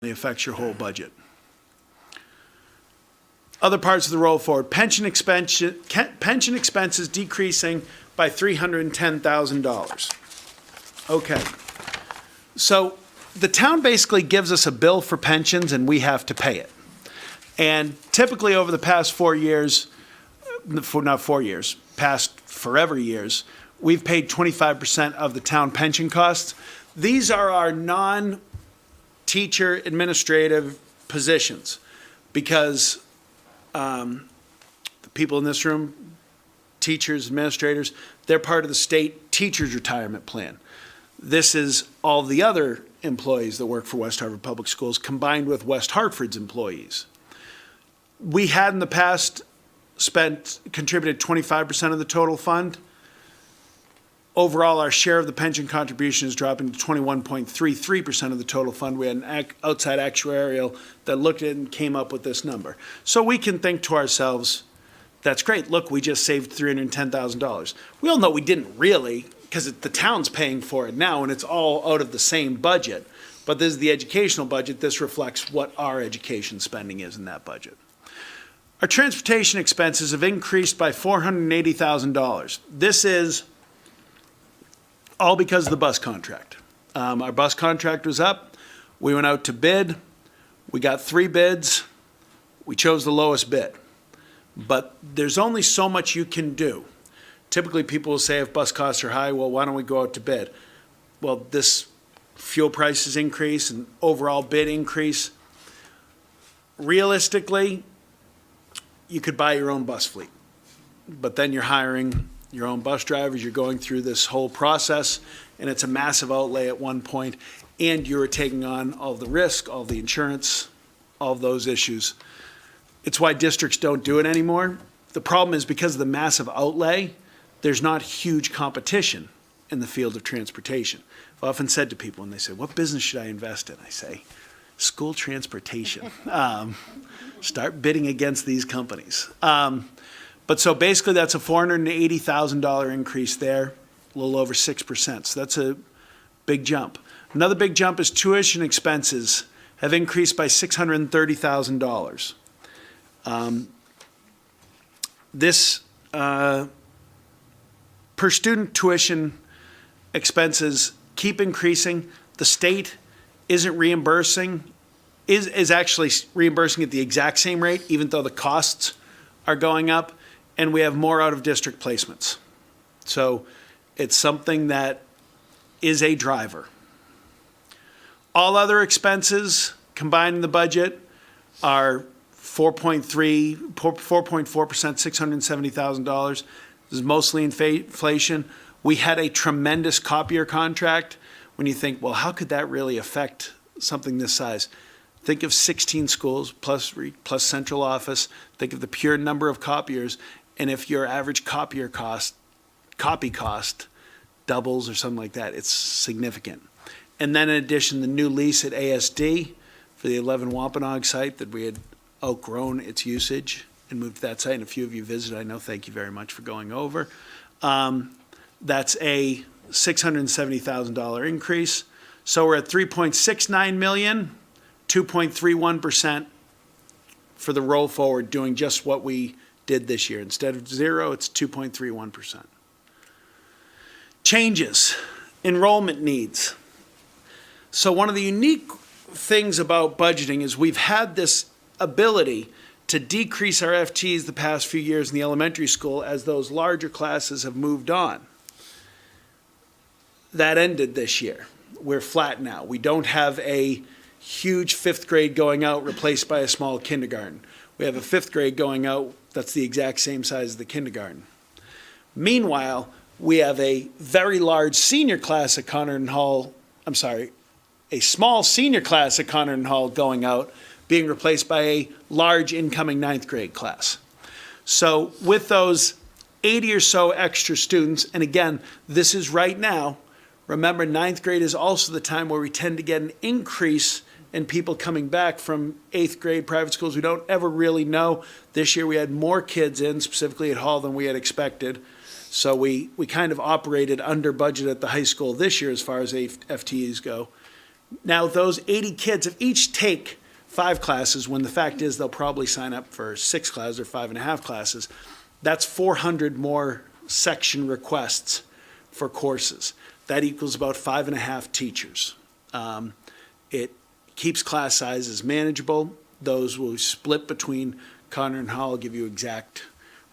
It affects your whole budget. Other parts of the roll forward, pension expenses decreasing by $310,000. Okay. So the town basically gives us a bill for pensions and we have to pay it. And typically over the past 4 years, not 4 years, past forever years, we've paid 25% of the town pension costs. These are our non-teacher administrative positions because the people in this room, teachers, administrators, they're part of the state teachers retirement plan. This is all the other employees that work for West Hartford Public Schools combined with West Hartford's employees. We had in the past contributed 25% of the total fund. Overall, our share of the pension contribution is dropping to 21.33% of the total fund. We had an outside actuarial that looked at it and came up with this number. So we can think to ourselves, that's great. Look, we just saved $310,000. We all know we didn't really, because the town's paying for it now, and it's all out of the same budget. But this is the educational budget. This reflects what our education spending is in that budget. Our transportation expenses have increased by $480,000. This is all because of the bus contract. Our bus contract was up. We went out to bid. We got 3 bids. We chose the lowest bid. But there's only so much you can do. Typically, people will say if bus costs are high, well, why don't we go out to bid? Well, this fuel prices increase and overall bid increase. Realistically, you could buy your own bus fleet. But then you're hiring your own bus drivers, you're going through this whole process, and it's a massive outlay at one point, and you're taking on all the risk, all the insurance, all of those issues. It's why districts don't do it anymore. The problem is because of the massive outlay, there's not huge competition in the field of transportation. I've often said to people when they say, what business should I invest in? I say, school transportation. Start bidding against these companies. But so basically that's a $480,000 increase there, a little over 6%. So that's a big jump. Another big jump is tuition expenses have increased by $630,000. This per student tuition expenses keep increasing. The state isn't reimbursing, is actually reimbursing at the exact same rate, even though the costs are going up. And we have more out-of-district placements. So it's something that is a driver. All other expenses combined in the budget are 4.4%, $670,000. This is mostly inflation. We had a tremendous copier contract. When you think, well, how could that really affect something this size? Think of 16 schools plus central office. Think of the pure number of copiers. And if your average copy cost doubles or something like that, it's significant. And then in addition, the new lease at ASD for the 11 Wampanoag site that we had outgrown its usage and moved to that site. And a few of you visited, I know, thank you very much for going over. That's a $670,000 increase. So we're at $3.69 million, 2.31% for the roll forward, doing just what we did this year. Instead of 0, it's 2.31%. Changes, enrollment needs. So one of the unique things about budgeting is we've had this ability to decrease our FTEs the past few years in the elementary school as those larger classes have moved on. That ended this year. We're flat now. We don't have a huge 5th grade going out replaced by a small kindergarten. We have a 5th grade going out that's the exact same size as the kindergarten. Meanwhile, we have a very large senior class at Conard Hall, a small senior class at Conard Hall going out, being replaced by a large incoming 9th grade class. So with those 80 or so extra students, and again, this is right now, remember 9th grade is also the time where we tend to get an increase in people coming back from 8th grade private schools. We don't ever really know. This year we had more kids in, specifically at Hall, than we had expected. So we kind of operated under budget at the high school this year as far as FTEs go. Now, those 80 kids, if each take 5 classes, when the fact is they'll probably sign up for 6 classes or 5.5 classes, that's 400 more section requests for courses. That equals about 5.5 teachers. It keeps class sizes manageable. Those will split between Connor and Hall. I'll give you exact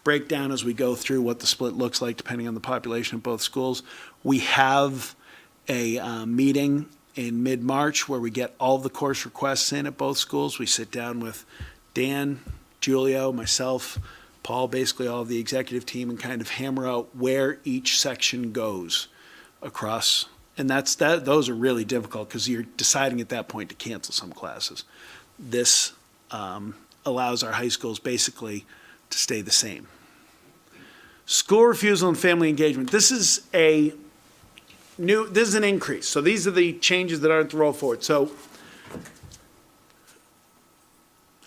breakdown as we go through what the split looks like depending on the population of both schools. We have a meeting in mid-March where we get all the course requests in at both schools. We sit down with Dan, Julio, myself, Paul, basically all of the executive team, and kind of hammer out where each section goes across. And those are really difficult because you're deciding at that point to cancel some classes. This allows our high schools basically to stay the same. School refusal and family engagement. This is an increase. So these are the changes that aren't the roll forward. So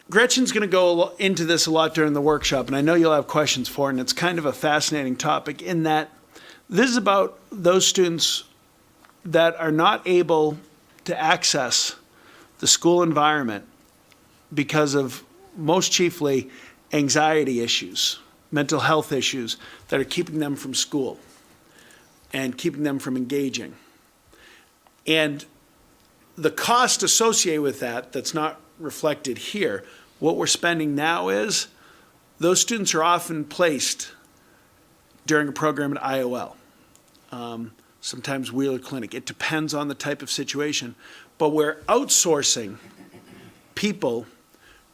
Gretchen's going to go into this a lot during the workshop, and I know you'll have questions for it, and it's kind of a fascinating topic in that this is about those students that are not able to access the school environment because of most chiefly anxiety issues, mental health issues that are keeping them from school and keeping them from engaging. And the cost associated with that, that's not reflected here, what we're spending now is those students are often placed during a program at IOL, sometimes Wheeler Clinic. It depends on the type of situation, but we're outsourcing people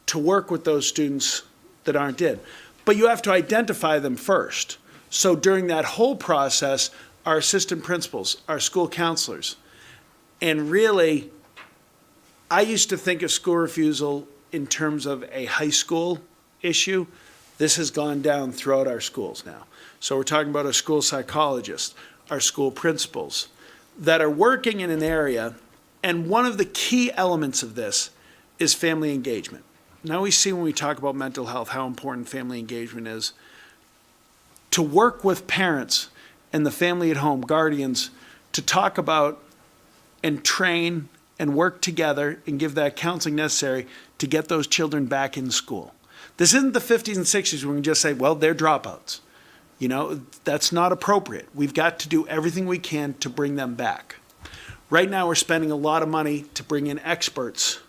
to work with those students that aren't in. But you have to identify them first. So during that whole process, our assistant principals, our school counselors, and really, I used to think of school refusal in terms of a high school issue. This has gone down throughout our schools now. So we're talking about our school psychologists, our school principals that are working in an area, and one of the key elements of this is family engagement. Now we see when we talk about mental health how important family engagement is. To work with parents and the family at home, guardians, to talk about and train and work together and give that counseling necessary to get those children back in school. This isn't the 50s and 60s where we can just say, well, they're dropouts. You know, that's not appropriate. We've got to do everything we can to bring them back. Right now, we're spending a lot of money to bring in experts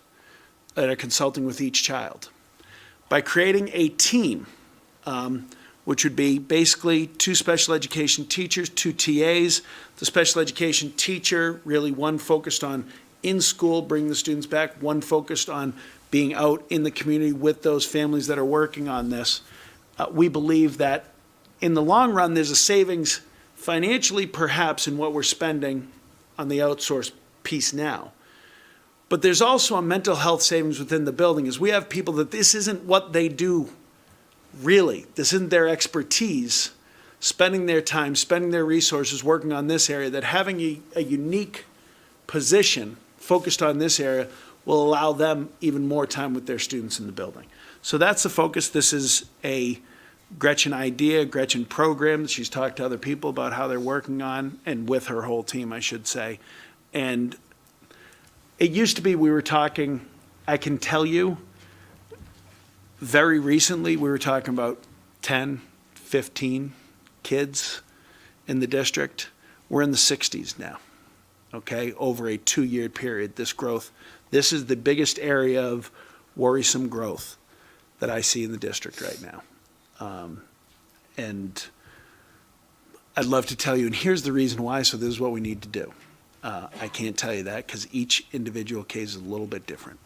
that are consulting with each child. By creating a team, which would be basically 2 special education teachers, 2 TAs, the special education teacher, really one focused on in school, bringing the students back, one focused on being out in the community with those families that are working on this. We believe that in the long run, there's a savings financially perhaps in what we're spending on the outsourced piece now. But there's also a mental health savings within the building, as we have people that this isn't what they do really. This isn't their expertise, spending their time, spending their resources working on this area, that having a unique position focused on this area will allow them even more time with their students in the building. So that's the focus. This is a Gretchen idea, Gretchen program that she's talked to other people about how they're working on, and with her whole team, I should say. And it used to be we were talking, I can tell you, very recently we were talking about 10, 15 kids in the district. We're in the 60s now, okay, over a 2-year period, this growth. This is the biggest area of worrisome growth that I see in the district right now. And I'd love to tell you, and here's the reason why, so this is what we need to do. I can't tell you that because each individual case is a little bit different.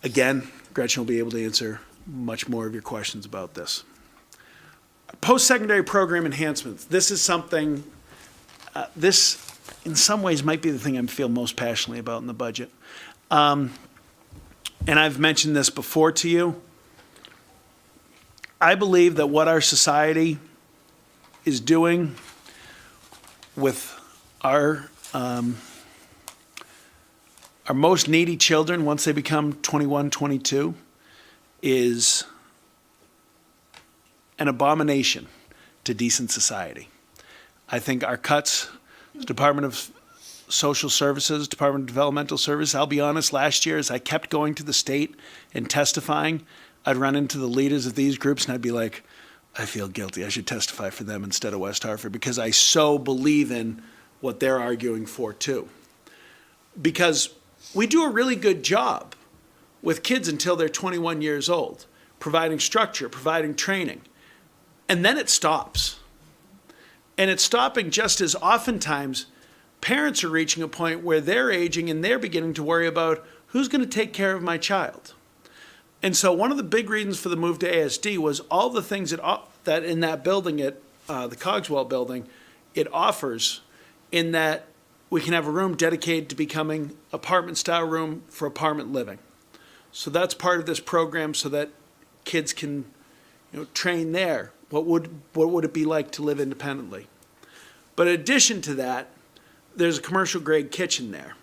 Again, Gretchen will be able to answer much more of your questions about this. Post-secondary program enhancements. This is something, this in some ways might be the thing I feel most passionately about in the budget. And I've mentioned this before to you. I believe that what our society is doing with our most needy children once they become 21, 22 is an abomination to decent society. I think our cuts, the Department of social services, Department of Developmental Service. I'll be honest, last year as I kept going to the state and testifying, I'd run into the leaders of these groups and I'd be like, I feel guilty. I should testify for them instead of West Hartford because I so believe in what they're arguing for too. Because we do a really good job with kids until they're 21 years old, providing structure, providing training. And then it stops. And it's stopping just as oftentimes parents are reaching a point where they're aging and they're beginning to worry about who's going to take care of my child. And so one of the big reasons for the move to ASD was all the things that in that building at the Cogswell building, it offers in that we can have a room dedicated to becoming apartment-style room for apartment living. So that's part of this program so that kids can, train there. What would it be like to live independently? But in addition to that, there's a commercial-grade kitchen there.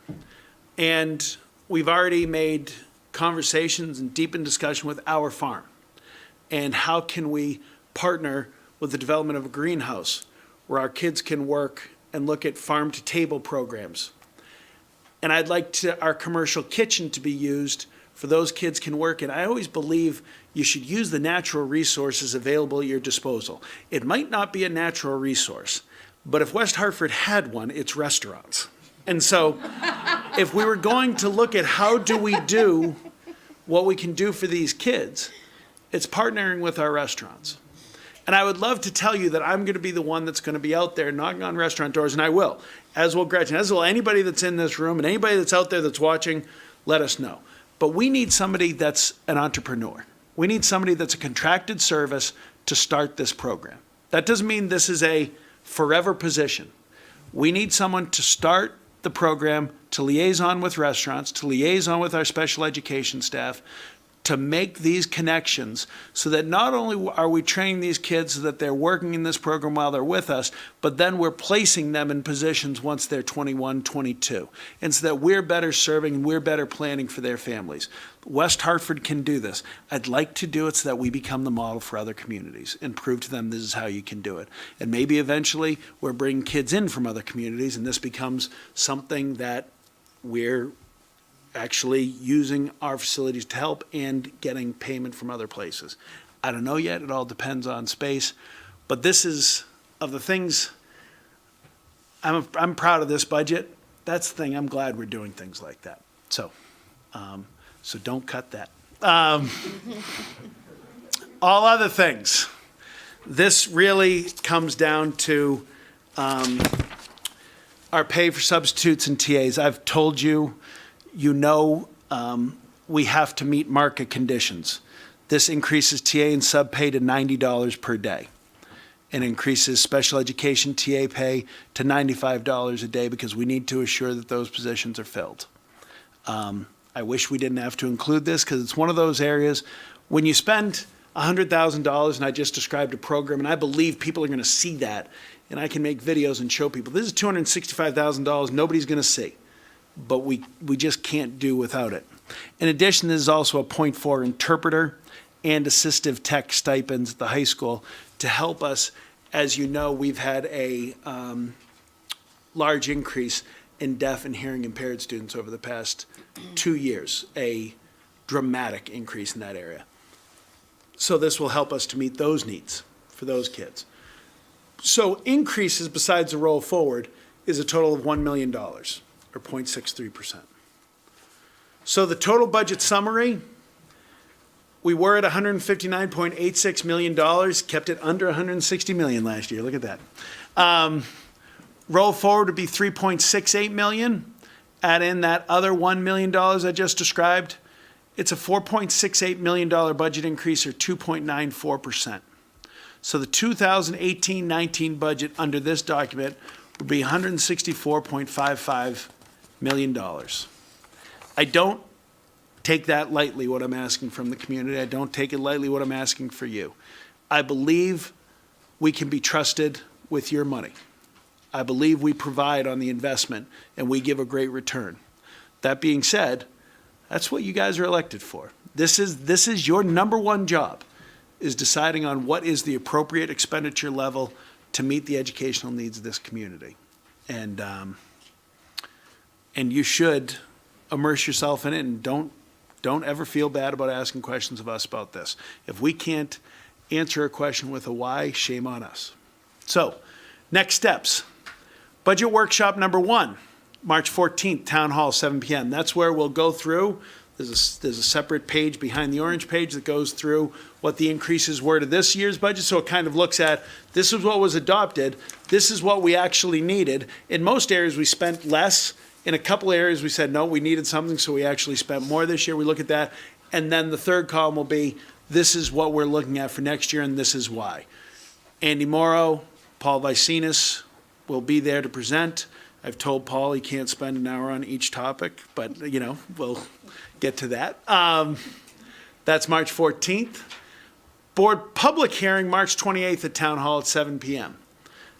And we've already made conversations and deepened discussion with Our Farm. And how can we partner with the development of a greenhouse where our kids can work and look at farm-to-table programs. And I'd like our commercial kitchen to be used for those kids can work. And I always believe you should use the natural resources available at your disposal. It might not be a natural resource, but if West Hartford had one, it's restaurants. And so if we were going to look at how do we do what we can do for these kids, it's partnering with our restaurants. And I would love to tell you that I'm going to be the one that's going to be out there knocking on restaurant doors, and I will, as will Gretchen, as will anybody that's in this room, and anybody that's out there that's watching, let us know. But we need somebody that's an entrepreneur. We need somebody that's a contracted service to start this program. That doesn't mean this is a forever position. We need someone to start the program, to liaison with restaurants, to liaison with our special education staff, to make these connections so that not only are we training these kids so that they're working in this program while they're with us, but then we're placing them in positions once they're 21, 22, and so that we're better serving and we're better planning for their families. West Hartford can do this. I'd like to do it so that we become the model for other communities and prove to them this is how you can do it. And maybe eventually we're bringing kids in from other communities and this becomes something that we're actually using our facilities to help and getting payment from other places. I don't know yet. It all depends on space. But this is, of the things, I'm proud of this budget. That's the thing. I'm glad we're doing things like that. So don't cut that. All other things. This really comes down to our pay for substitutes and TAs. I've told you, we have to meet market conditions. This increases TA and sub pay to $90 per day and increases special education TA pay to $95 a day because we need to assure that those positions are filled. I wish we didn't have to include this because it's one of those areas when you spend $100,000, and I just described a program, and I believe people are going to see that, and I can make videos and show people, this is $265,000 nobody's going to see. But we just can't do without it. In addition, there's also a .4 interpreter and assistive tech stipends at the high school to help us. As you know, we've had a large increase in deaf and hearing impaired students over the past 2 years, a dramatic increase in that area. So this will help us to meet those needs for those kids. So increases besides the roll forward is a total of $1 million. Or 0.63%. So the total budget summary, we were at $159.86 million, kept it under $160 million last year. Look at that. Roll forward would be $3.68 million. Add in that other $1 million I just described. It's a $4.68 million budget increase or 2.94%. So the 2018-19 budget under this document would be $164.55 million. I don't take that lightly, what I'm asking from the community. I don't take it lightly, what I'm asking for you. I believe we can be trusted with your money. I believe we provide on the investment and we give a great return. That being said, that's what you guys are elected for. This is your number one job, is deciding on what is the appropriate expenditure level to meet the educational needs of this community. And And you should immerse yourself in it, and don't ever feel bad about asking questions of us about this. If we can't answer a question with a why, shame on us. So, next steps. Budget workshop number 1, March 14th, Town Hall, 7 p.m. That's where we'll go through. There's a separate page behind the orange page that goes through what the increases were to this year's budget. So it kind of looks at, this is what was adopted, this is what we actually needed. In most areas, we spent less. In a couple areas, we said, no, we needed something, so we actually spent more this year. We look at that. And then the third column will be, this is what we're looking at for next year, and this is why. Andy Morrow, Paul Vicinis will be there to present. I've told Paul he can't spend an hour on each topic, but, we'll get to that. That's March 14th. Board public hearing, March 28th at Town Hall at 7 p.m.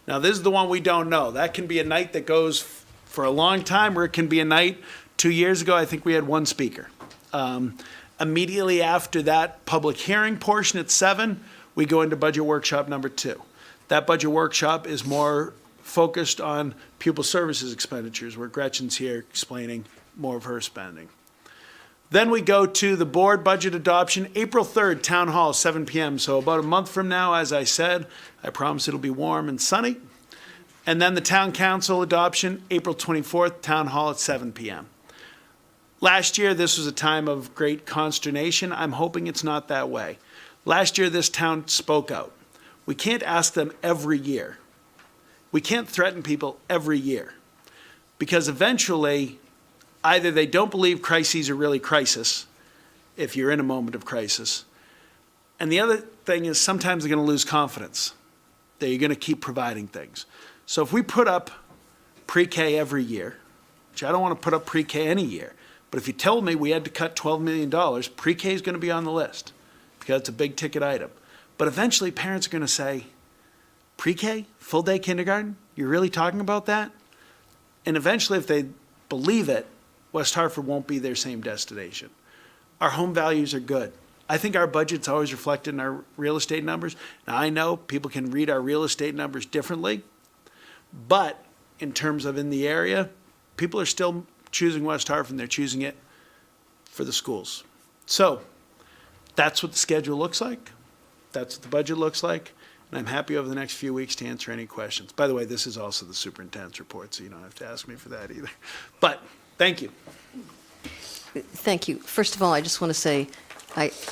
Now, this is the one we don't know. That can be a night that goes for a long time, or it can be a night. 2 years ago, I think we had one speaker. Immediately after that public hearing portion at 7, we go into budget workshop number 2. That budget workshop is more focused on pupil services expenditures, where Gretchen's here explaining more of her spending. Then we go to the board budget adoption, April 3rd, Town Hall, 7 p.m. So about a month from now, as I said, I promise it'll be warm and sunny. And then the town council adoption, April 24th, Town Hall at 7 p.m. Last year, this was a time of great consternation. I'm hoping it's not that way. Last year, this town spoke out. We can't ask them every year. We can't threaten people every year, because eventually, either they don't believe crises are really crisis, if you're in a moment of crisis, and the other thing is sometimes they're going to lose confidence that you're going to keep providing things. So if we put up pre-K every year, which I don't want to put up pre-K any year, but if you told me we had to cut $12 million, pre-K is going to be on the list because it's a big ticket item. But eventually parents are going to say, pre-K, full day kindergarten, you're really talking about that? And eventually if they believe it, West Hartford won't be their same destination. Our home values are good. I think our budget's always reflected in our real estate numbers. Now, I know people can read our real estate numbers differently, but in terms of in the area, people are still choosing West Hartford, and they're choosing it for the schools. So that's what the schedule looks like. That's what the budget looks like. And I'm happy over the next few weeks to answer any questions. By the way, this is also the superintendent's report, so you don't have to ask me for that either. But thank you. Thank you. First of all, I just want to say,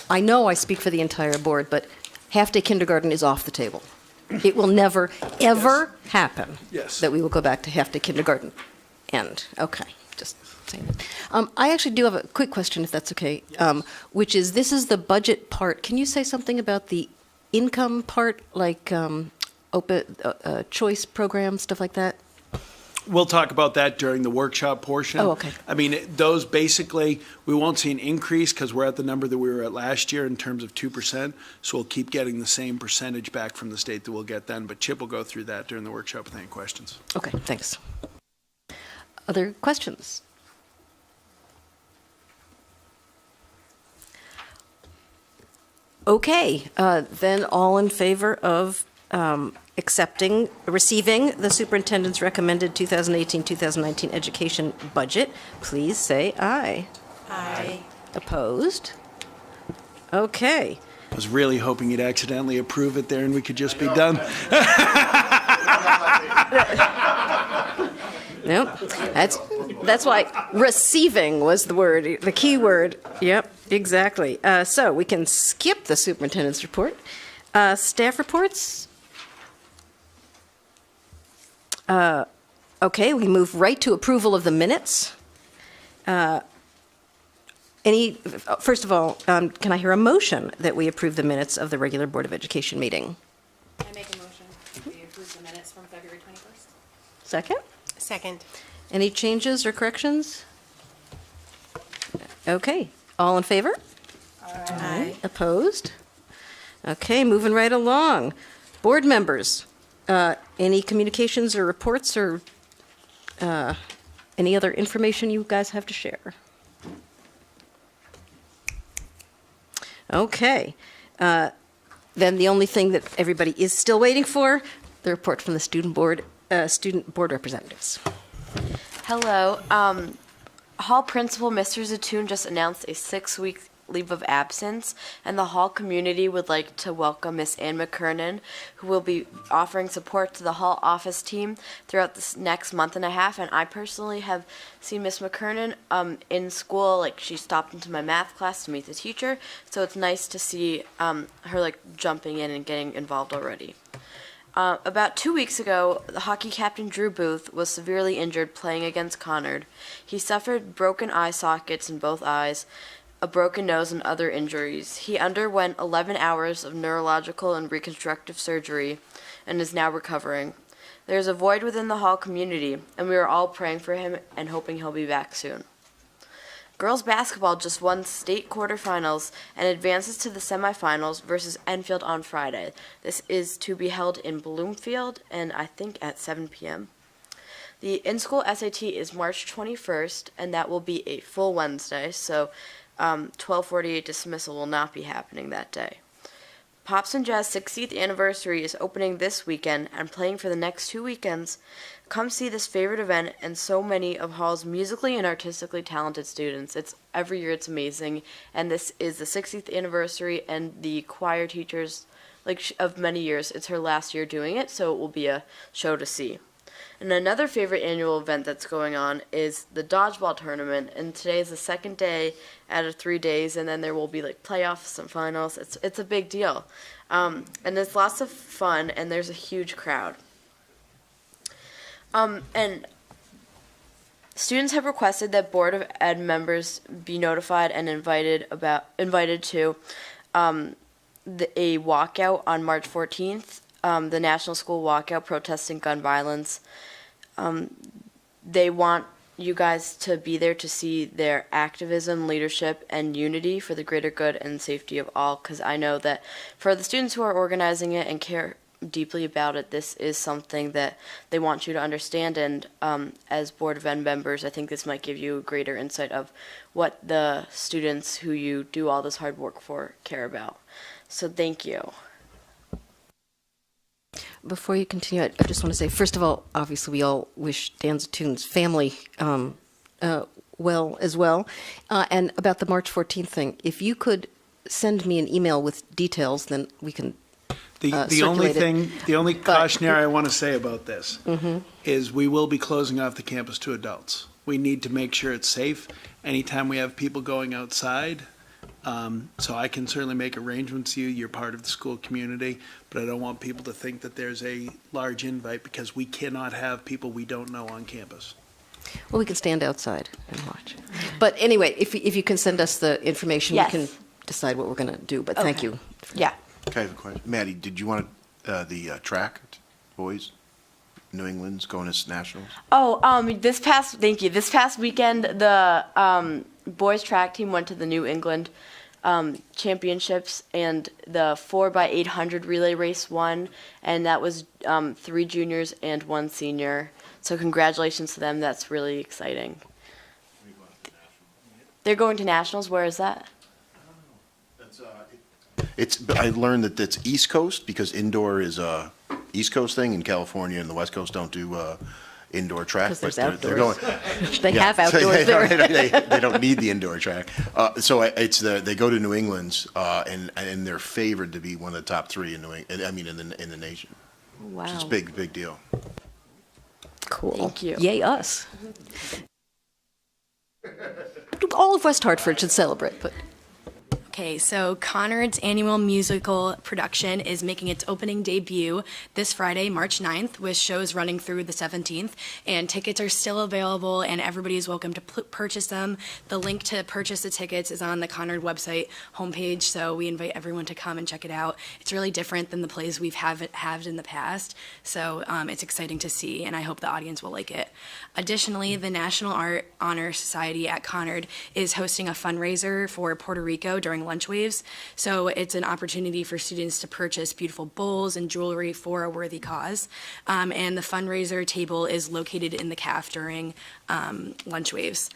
I know I speak for the entire board, but half-day kindergarten is off the table. It will never, ever happen that we will go back to half-day kindergarten. End. Okay, just saying that. I actually do have a quick question, if that's okay, which is, this is the budget part. Can you say something about the income part, like open choice programs, stuff like that? We'll talk about that during the workshop portion. Oh, okay. I mean, those basically, we won't see an increase because we're at the number that we were at last year in terms of 2%. So we'll keep getting the same percentage back from the state that we'll get then. But Chip will go through that during the workshop with any questions. Okay, thanks. Other questions? Okay, then all in favor of receiving the superintendent's recommended 2018-2019 education budget, please say aye. Aye. Opposed? Okay. I was really hoping you'd accidentally approve it there and we could just be done. Nope. That's why receiving was the word, the key word. Yep, exactly. So we can skip the superintendent's report. Staff reports? Okay, we move right to approval of the minutes. First of all, can I hear a motion that we approve the minutes of the regular Board of Education meeting? I make a motion we approve the minutes from February 21st. Second? Second. Any changes or corrections? Okay, all in favor? Aye. Opposed? Okay, moving right along. Board members, any communications or reports or any other information you guys have to share? Okay. Then the only thing that everybody is still waiting for, the report from the student board representatives. Hello. Hall Principal Mr. Zatoon just announced a 6-week leave of absence, and the Hall community would like to welcome Miss Ann McKernan, who will be offering support to the Hall office team throughout this next month and a half. And I personally have seen Miss McKernan in school. Like, she stopped into my math class to meet the teacher, so it's nice to see her like jumping in and getting involved already. About 2 weeks ago, the hockey captain Drew Booth was severely injured playing against Conard. He suffered broken eye sockets in both eyes, a broken nose, and other injuries. He underwent 11 hours of neurological and reconstructive surgery and is now recovering. There is a void within the Hall community, and we are all praying for him and hoping he'll be back soon. Girls basketball just won state quarterfinals and advances to the semifinals versus Enfield on Friday. This is to be held in Bloomfield, and I think at 7 p.m. The in-school SAT is March 21st, and that will be a full Wednesday, so 1248 dismissal will not be happening that day. Pops and Jazz 60th anniversary is opening this weekend and playing for the next 2 weekends. Come see this favorite event and so many of Hall's musically and artistically talented students. Every year it's amazing, and this is the 60th anniversary, and the choir teachers, of many years, it's her last year doing it, so it will be a show to see. And another favorite annual event that's going on is the dodgeball tournament, and today is the second day out of 3 days, and then there will be playoffs and finals. It's a big deal, and it's lots of fun, and there's a huge crowd. And students have requested that Board of Ed members be notified and invited to a walkout on March 14th. The National School Walkout protesting gun violence. They want you guys to be there to see their activism, leadership, and unity for the greater good and safety of all, because I know that for the students who are organizing it and care deeply about it, this is something that they want you to understand, and as Board of Ed members, I think this might give you a greater insight of what the students who you do all this hard work for care about. So thank you. Before you continue, I just want to say, first of all, obviously we all wish Dan Zatoon's family well as well. And about the March 14th thing, if you could send me an email with details, then we can The only cautionary I want to say about this is we will be closing off the campus to adults. We need to make sure it's safe anytime we have people going outside. So I can certainly make arrangements with you. You're part of the school community, but I don't want people to think that there's a large invite because we cannot have people we don't know on campus. Well, we can stand outside and watch. But anyway, if you can send us the information, Yes. we can decide what we're going to do. But thank Okay. you. Yeah. Okay, I have a question. Maddie, did you want the track boys, New England's going to nationals? Thank you. This past weekend, the boys track team went to the New England championships, and the 4x800 relay race won, and that was 3 juniors and 1 senior. So congratulations to them. That's really exciting. They're going to nationals. Where is that? I learned that it's East Coast because indoor is a East Coast thing, and California and the West Coast don't do indoor track. Because there's but they're going. outdoors. They Yeah. have outdoors there. They don't need the indoor track. So they go to New England's, and they're favored to be one of the top 3 in New England. I mean, in the nation. Wow. So it's a big deal. Cool. Thank you. Yay, us. All of West Hartford should celebrate, but Okay, so Conard's annual musical production is making its opening debut this Friday, March 9th, with shows running through the 17th, and tickets are still available, and everybody is welcome to purchase them. The link to purchase the tickets is on the Conard website homepage, so we invite everyone to come and check it out. It's really different than the plays we've had in the past, so it's exciting to see, and I hope the audience will like it. Additionally, the National Art Honor Society at Conard is hosting a fundraiser for Puerto Rico during Lunch Waves. So it's an opportunity for students to purchase beautiful bowls and jewelry for a worthy cause. And the fundraiser table is located in the CAF during Lunch Waves.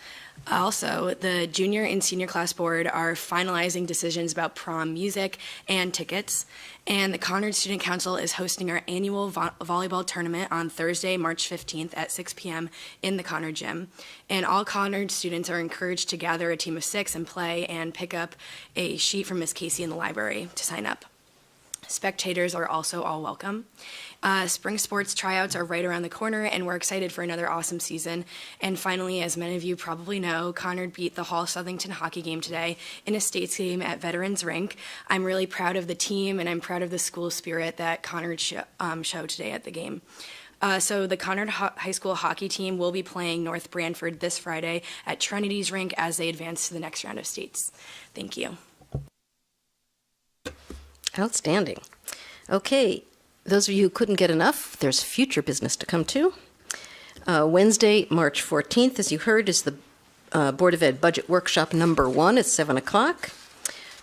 Also, the junior and senior class board are finalizing decisions about prom music and tickets. And the Conard Student Council is hosting our annual volleyball tournament on Thursday, March 15th at 6 p.m. in the Conard Gym. And all Conard students are encouraged to gather a team of 6 and play and pick up a sheet from Miss Casey in the library to sign up. Spectators are also all welcome. Spring sports tryouts are right around the corner, and we're excited for another awesome season. And finally, as many of you probably know, Conard beat the Hall Southington hockey game today in a states game at Veterans Rink. I'm really proud of the team, and I'm proud of the school spirit that Conard showed today at the game. So the Conard High School hockey team will be playing North Branford this Friday at Trinity's Rink as they advance to the next round of states. Thank you. Outstanding. Okay, those of you who couldn't get enough, there's future business to come to. Wednesday, March 14th, as you heard, is the Board of Ed Budget Workshop number 1 at 7 o'clock.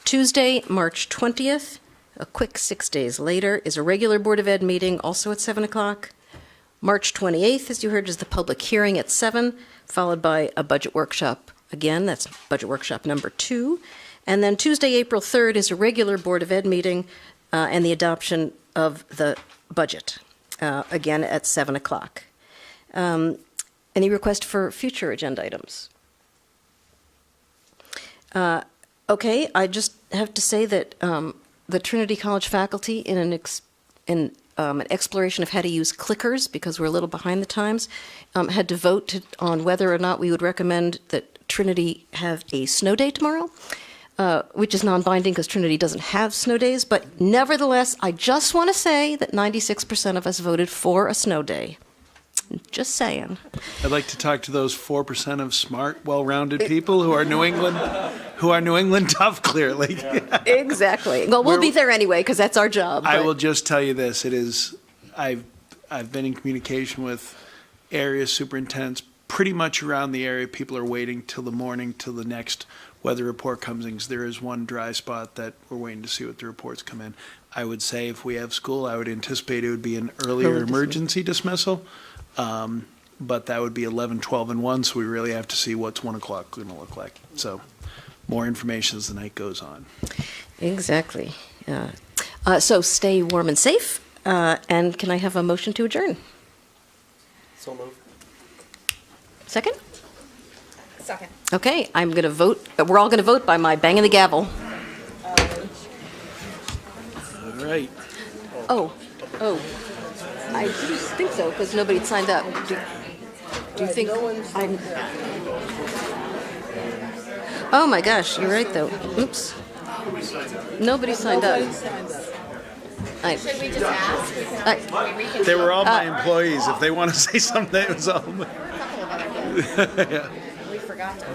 Tuesday, March 20th, a quick 6 days later, is a regular Board of Ed meeting, also at 7 o'clock. March 28th, as you heard, is the public hearing at 7, followed by a budget workshop again. That's budget workshop number 2. And then Tuesday, April 3rd, is a regular Board of Ed meeting and the adoption of the budget, again at 7 o'clock. Any request for future agenda items? Okay, I just have to say that the Trinity College faculty, in an exploration of how to use clickers, because we're a little behind the times, had to vote on whether or not we would recommend that Trinity have a snow day tomorrow. Which is non-binding because Trinity doesn't have snow days, but nevertheless, I just want to say that 96% of us voted for a snow day. Just saying. I'd like to talk to those 4% of smart, well-rounded people who are New England tough, clearly. Exactly. Well, we'll be there anyway because that's our job. I but- will just tell you this, I've been in communication with area superintendents pretty much around the area. People are waiting till the morning, till the next weather report comes in, 'cause there is one dry spot that we're waiting to see what the reports come in. I would say if we have school, I would anticipate it would be an earlier emergency dismissal, but that would be 11, 12, and 1, so we really have to see what's 1 o'clock going to look like. So more information as the night goes on. Exactly. So stay warm and safe, and can I have a motion to adjourn? So moved. Second? Second. Okay, I'm going to vote, we're all going to vote by my banging the gavel. All right. Oh, I didn't think so, because nobody had signed up. Do you think I'm... Oh, my gosh, you're right, though. Oops. Nobody signed up. Should we just ask? They were all my employees. If they want to say something, it was all. We forgot to.